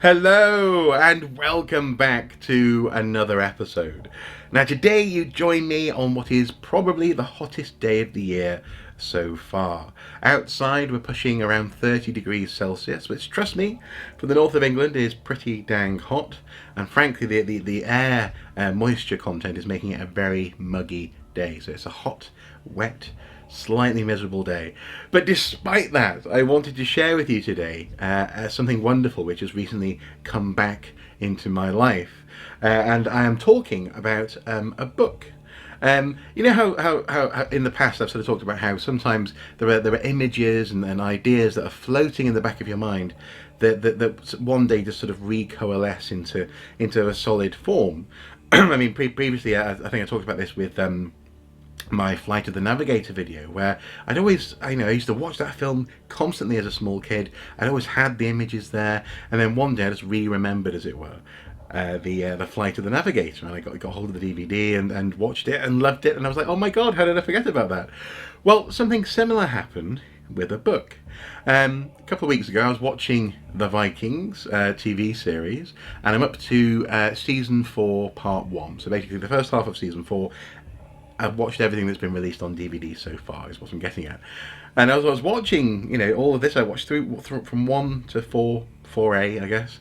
Hello and welcome back to another episode. Now today you join me on what is probably the hottest day of the year so far. Outside we're pushing around 30 degrees Celsius, which trust me, for the north of England is pretty dang hot, and frankly the air moisture content is making it a very muggy day. So it's a hot, wet, slightly miserable day. But despite that, I wanted to share with you today something wonderful which has recently come back into my life. And I am talking about a book. You know how in the past I've sort of talked about how sometimes there are images and ideas that are floating in the back of your mind that one day just sort of recoalesce into a solid form. I mean, previously I think I talked about this with my Flight of the Navigator video, where I'd always, I used to watch that film constantly as a small kid. I'd always had the images there, and then one day I just re-remembered, as it were, the Flight of the Navigator, and I got hold of the DVD and watched it and loved it, and I was like, oh my god, how did I forget about that? Well, something similar happened with a book. A couple of weeks ago, I was watching The Vikings TV series, and I'm up to season 4, part 1. So basically, the first half of season 4. I've watched everything that's been released on DVD so far, is what I'm getting at. And as I was watching, all of this, I watched through from 1 to 4, 4A, I guess.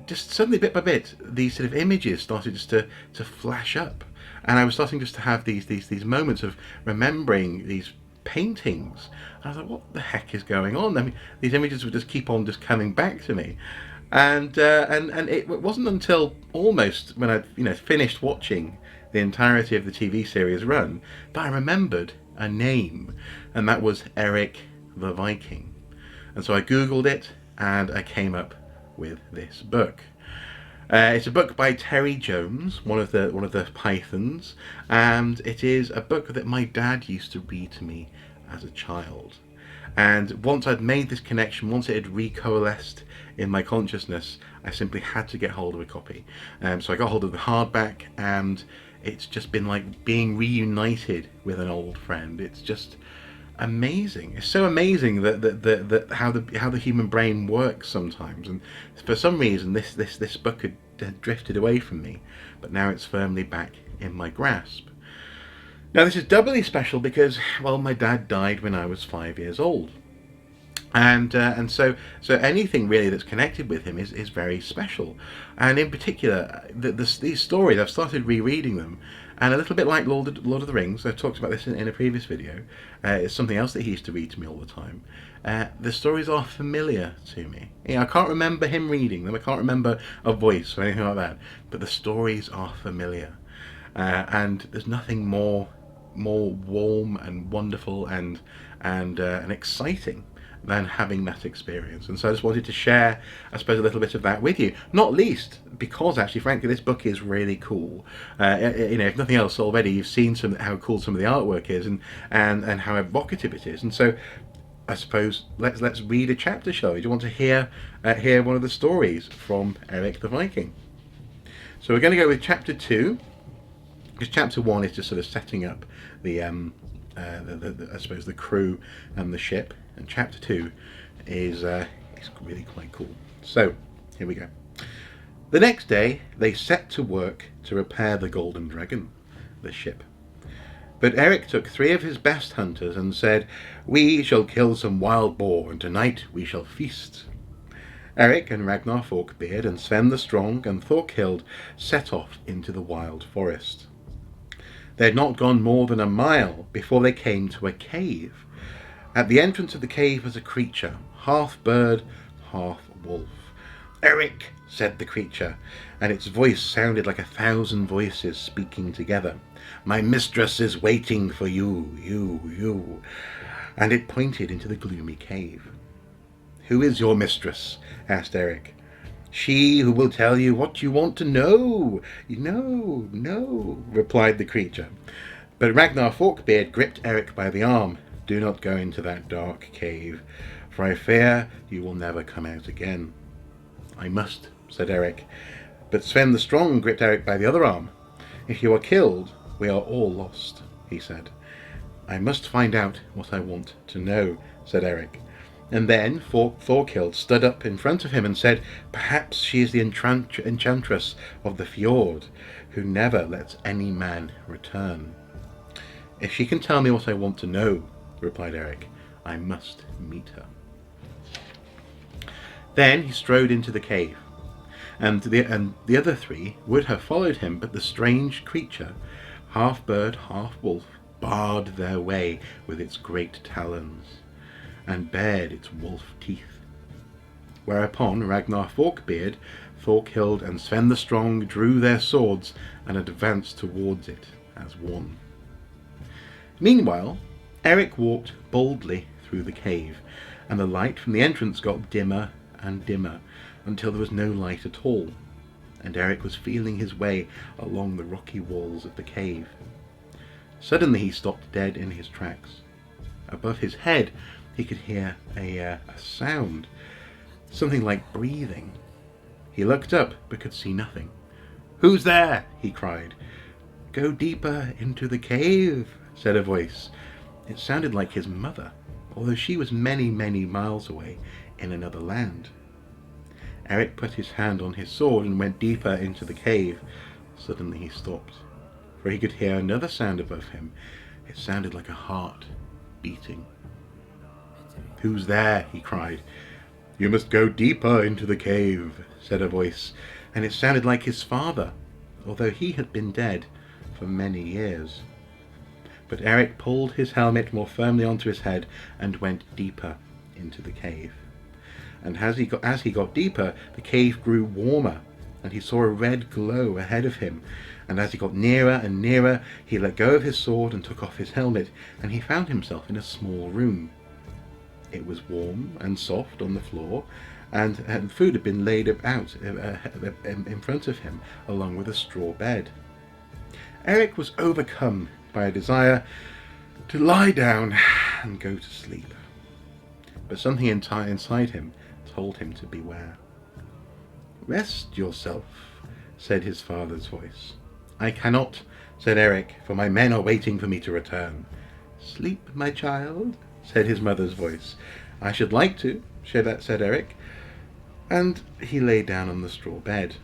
Just suddenly, bit by bit, these sort of images started just to flash up. And I was starting just to have these moments of remembering these paintings. I was like, what the heck is going on? I mean, these images would just keep on just coming back to me. And it wasn't until almost when I finished watching the entirety of the TV series run that I remembered a name, and that was Eric the Viking. And so I googled it and I came up with this book. It's a book by Terry Jones, one of the Pythons, and it is a book that my dad used to read to me as a child. And once I'd made this connection, once it had recoalesced in my consciousness, I simply had to get hold of a copy. So I got hold of the hardback, and it's just been like being reunited with an old friend. It's just amazing. It's so amazing that how the human brain works sometimes. And for some reason, this book had drifted away from me, but now it's firmly back in my grasp. Now this is doubly special because, well, my dad died when I was 5 years old. And so anything really that's connected with him is very special, and in particular these stories, I've started rereading them, and a little bit like Lord of the Rings, I've talked about this in a previous video. It's something else that he used to read to me all the time. The stories are familiar to me. I can't remember him reading them, I can't remember a voice or anything like that, but the stories are familiar, and there's nothing more warm and wonderful and exciting than having that experience. And so I just wanted to share, I suppose, a little bit of that with you, not least because actually, frankly, this book is really cool. If nothing else already, you've seen how cool some of the artwork is, and how evocative it is. And so I suppose let's read a chapter, shall we? Do you want to hear one of the stories from Eric the Viking? So we're going to go with chapter 2, because chapter 1 is just sort of setting up the I suppose the crew and the ship, and chapter 2 is really quite cool. So here we go. The next day they set to work to repair the Golden Dragon, the ship. But Eric took 3 of his best hunters and said, "We shall kill some wild boar, and tonight we shall feast." Eric and Ragnar Forkbeard and Sven the Strong and Thorkild set off into the wild forest. They had not gone more than a mile before they came to a cave. At the entrance of the cave was a creature, half bird, half wolf. "Eric," said the creature, and its voice sounded like 1,000 voices speaking together. "My mistress is waiting for you, you." And it pointed into the gloomy cave. "Who is your mistress?" asked Eric. "She who will tell you what you want to know." No, replied the creature. But Ragnar Forkbeard gripped Eric by the arm. "Do not go into that dark cave, for I fear you will never come out again." "I must," said Eric. But Sven the Strong gripped Eric by the other arm. "If you are killed, we are all lost," he said. "I must find out what I want to know," said Eric. And then Thorkild stood up in front of him and said, "Perhaps she is the enchantress of the fjord, who never lets any man return." "If she can tell me what I want to know," replied Eric, "I must meet her." Then he strode into the cave, and the other three would have followed him, but the strange creature, half bird, half wolf, barred their way with its great talons, and bared its wolf teeth. Whereupon Ragnar Forkbeard, Thorkild, and Sven the Strong drew their swords and advanced towards it as one. Meanwhile, Eric walked boldly through the cave, and the light from the entrance got dimmer and dimmer until there was no light at all, and Eric was feeling his way along the rocky walls of the cave. Suddenly he stopped dead in his tracks. Above his head he could hear a sound, something like breathing. He looked up but could see nothing. "Who's there?" he cried. "Go deeper into the cave," said a voice. It sounded like his mother, although she was many, many miles away in another land. Eric put his hand on his sword and went deeper into the cave. Suddenly he stopped, for he could hear another sound above him. It sounded like a heart beating. "Who's there?" he cried. "You must go deeper into the cave," said a voice, and it sounded like his father, although he had been dead for many years. But Eric pulled his helmet more firmly onto his head and went deeper into the cave. And as he got deeper, the cave grew warmer, and he saw a red glow ahead of him. And as he got nearer and nearer, he let go of his sword and took off his helmet, and he found himself in a small room. It was warm and soft on the floor, and food had been laid out in front of him, along with a straw bed. Eric was overcome by a desire to lie down and go to sleep. But something inside him told him to beware. "Rest yourself," said his father's voice. "I cannot," said Eric, "for my men are waiting for me to return." "Sleep, my child," said his mother's voice. "I should like to," said Eric, and he lay down on the straw bed.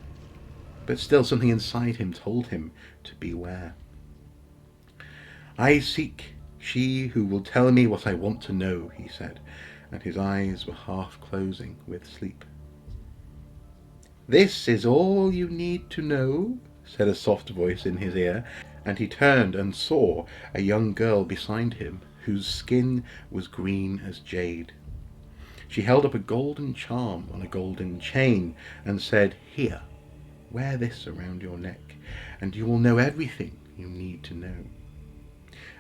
But still something inside him told him to beware. "I seek she who will tell me what I want to know," he said, and his eyes were half closing with sleep. "This is all you need to know," said a soft voice in his ear, and he turned and saw a young girl beside him, whose skin was green as jade. She held up a golden charm on a golden chain and said, "Here, wear this around your neck, and you will know everything you need to know."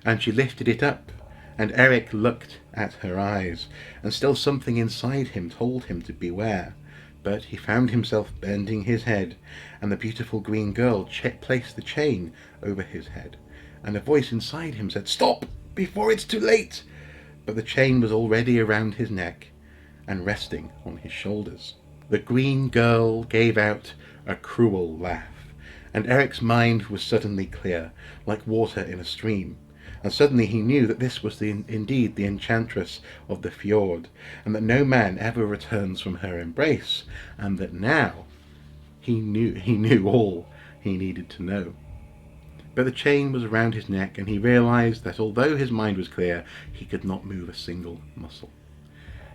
And she lifted it up, and Eric looked at her eyes, and still something inside him told him to beware. But he found himself bending his head, and the beautiful green girl placed the chain over his head, and a voice inside him said, "Stop, before it's too late!" But the chain was already around his neck and resting on his shoulders. The green girl gave out a cruel laugh, and Eric's mind was suddenly clear, like water in a stream. And suddenly he knew that this was indeed the enchantress of the fjord, and that no man ever returns from her embrace, and that now he knew all he needed to know. But the chain was around his neck, and he realized that although his mind was clear, he could not move a single muscle.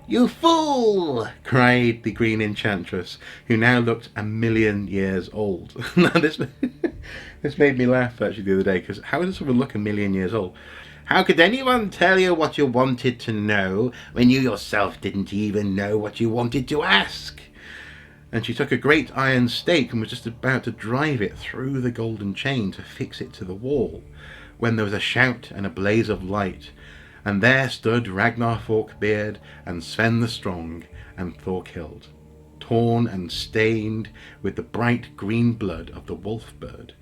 "You fool!" cried the green enchantress, who now looked 1,000,000 years old. Now this made me laugh actually the other day, because how does someone look 1,000,000 years old? "How could anyone tell you what you wanted to know when you yourself didn't even know what you wanted to ask?" And she took a great iron stake and was just about to drive it through the golden chain to fix it to the wall, when there was a shout and a blaze of light, and there stood Ragnar Forkbeard and Sven the Strong and Thorkild, torn and stained with the bright green blood of the wolf bird,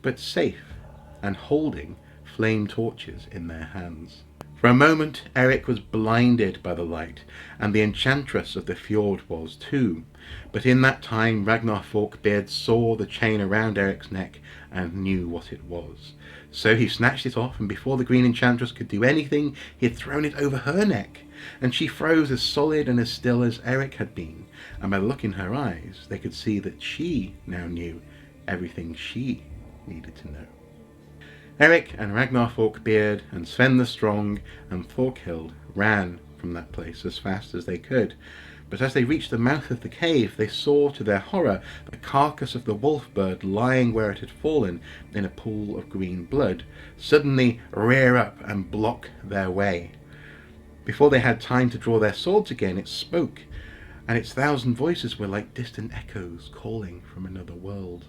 but safe and holding flame torches in their hands. For a moment Eric was blinded by the light, and the enchantress of the fjord was too. But in that time Ragnar Forkbeard saw the chain around Eric's neck and knew what it was. So he snatched it off, and before the green enchantress could do anything, he had thrown it over her neck, and she froze as solid and as still as Eric had been, and by the look in her eyes they could see that she now knew everything she needed to know. Eric and Ragnar Forkbeard and Sven the Strong and Thorkild ran from that place as fast as they could, but as they reached the mouth of the cave they saw to their horror the carcass of the wolf bird lying where it had fallen in a pool of green blood suddenly rear up and block their way. Before they had time to draw their swords again, it spoke, and its 1,000 voices were like distant echoes calling from another world.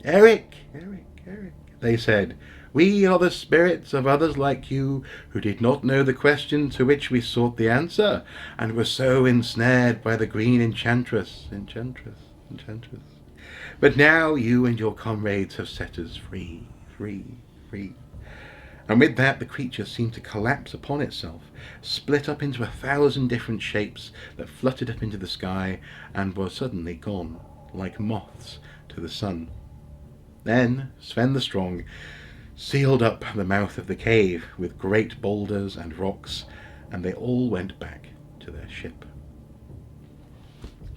"Eric, Eric, Eric," they said, "we are the spirits of others like you who did not know the question to which we sought the answer, and were so ensnared by the green enchantress. But now you and your comrades have set us free, free, free." And with that the creature seemed to collapse upon itself, split up into 1,000 different shapes that fluttered up into the sky and were suddenly gone, like moths to the sun. Then Sven the Strong sealed up the mouth of the cave with great boulders and rocks, and they all went back to their ship.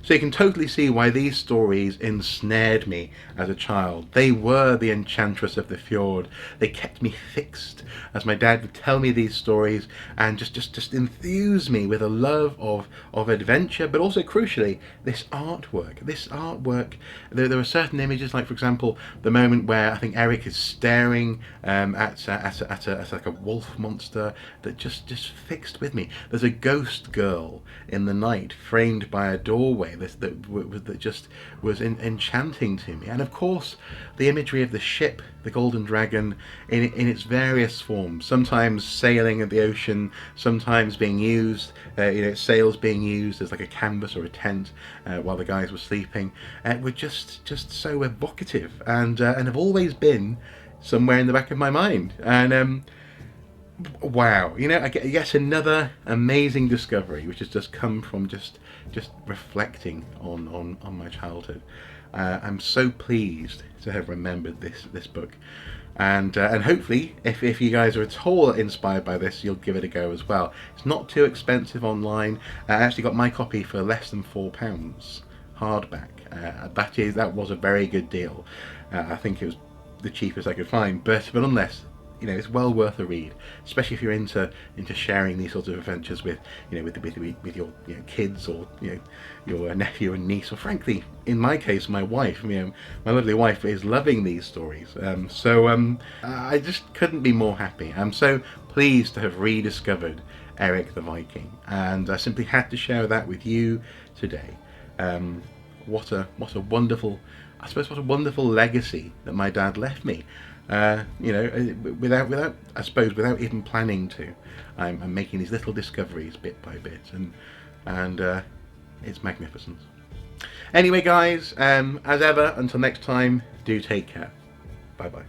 So you can totally see why these stories ensnared me as a child. They were the enchantress of the fjord. They kept me fixed as my dad would tell me these stories and just enthuse me with a love of adventure, but also crucially this artwork. There are certain images, like for example the moment where I think Eric is staring at like a wolf monster that just fixed with me. There's a ghost girl in the night framed by a doorway that just was enchanting to me, and of course the imagery of the ship, the Golden Dragon, in its various forms, sometimes sailing at the ocean, sometimes being used, sails being used as like a canvas or a tent while the guys were sleeping, were just so evocative and have always been somewhere in the back of my mind. And wow, I get yet another amazing discovery which has just come from just reflecting on my childhood. I'm so pleased to have remembered this book, and hopefully if you guys are at all inspired by this, you'll give it a go as well. It's not too expensive online. I actually got my copy for less than £4 hardback. That was a very good deal. I think it was the cheapest I could find, but nonetheless, it's well worth a read, especially if you're into sharing these sorts of adventures with with your kids, or your nephew and niece, or frankly in my case my wife. My lovely wife is loving these stories, so I just couldn't be more happy. I'm so pleased to have rediscovered Eric the Viking, and I simply had to share that with you today. What a wonderful, I suppose, what a wonderful legacy that my dad left me. Without even planning to, I'm making these little discoveries bit by bit, and it's magnificent. Anyway, guys, as ever, until next time, do take care. Bye bye.